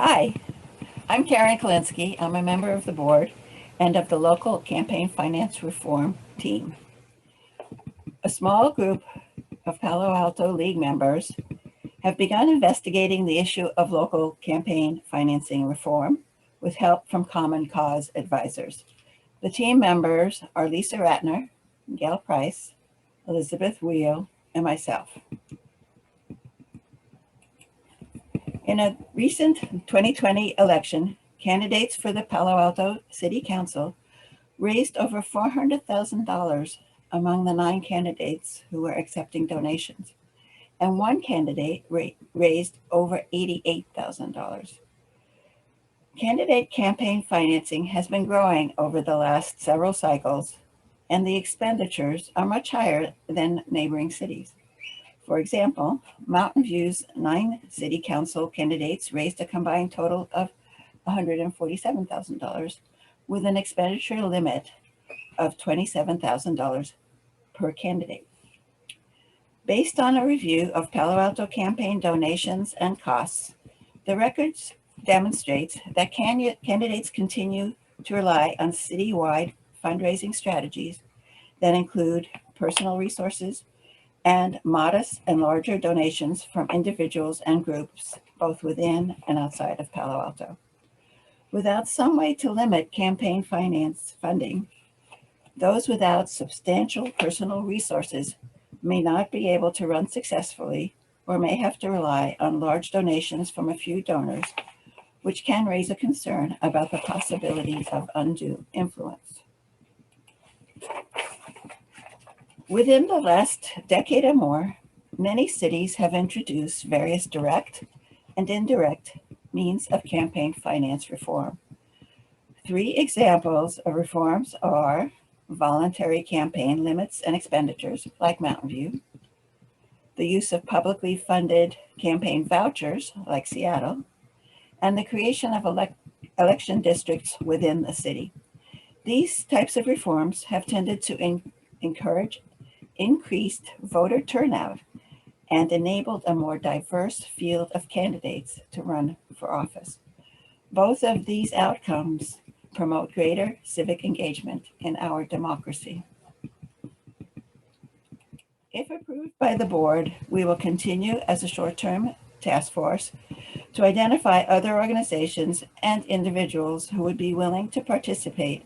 Hi, I'm Karen Kalinsky. I'm a member of the board and of the local campaign finance reform team. A small group of Palo Alto League members have begun investigating the issue of local campaign financing reform with help from Common Cause advisors. The team members are Lisa Ratner, Gail Price, Elizabeth Wheel, and myself. In a recent 2020 election, candidates for the Palo Alto City Council raised over $400,000 among the 9 candidates who were accepting donations, and one candidate raised over $88,000. Candidate campaign financing has been growing over the last several cycles, and the expenditures are much higher than neighboring cities. For example, Mountain View's 9 city council candidates raised a combined total of $147,000 with an expenditure limit of $27,000 per candidate. Based on a review of Palo Alto campaign donations and costs, the records demonstrates that candidates continue to rely on citywide fundraising strategies that include personal resources and modest and larger donations from individuals and groups, both within and outside of Palo Alto. Without some way to limit campaign finance funding, those without substantial personal resources may not be able to run successfully or may have to rely on large donations from a few donors, which can raise a concern about the possibilities of undue influence. Within the last decade or more, many cities have introduced various direct and indirect means of campaign finance reform. 3 examples of reforms are voluntary campaign limits and expenditures, like Mountain View, the use of publicly funded campaign vouchers, like Seattle, and the creation of election districts within the city. These types of reforms have tended to encourage increased voter turnout and enabled a more diverse field of candidates to run for office. Both of these outcomes promote greater civic engagement in our democracy. If approved by the board, we will continue as a short-term task force to identify other organizations and individuals who would be willing to participate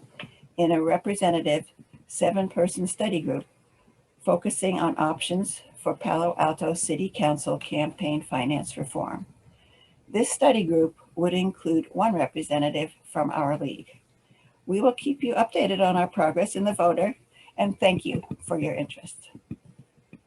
in a representative 7-person study group focusing on options for Palo Alto City Council campaign finance reform. This study group would include 1 representative from our league. We will keep you updated on our progress in the voter, and thank you for your interest.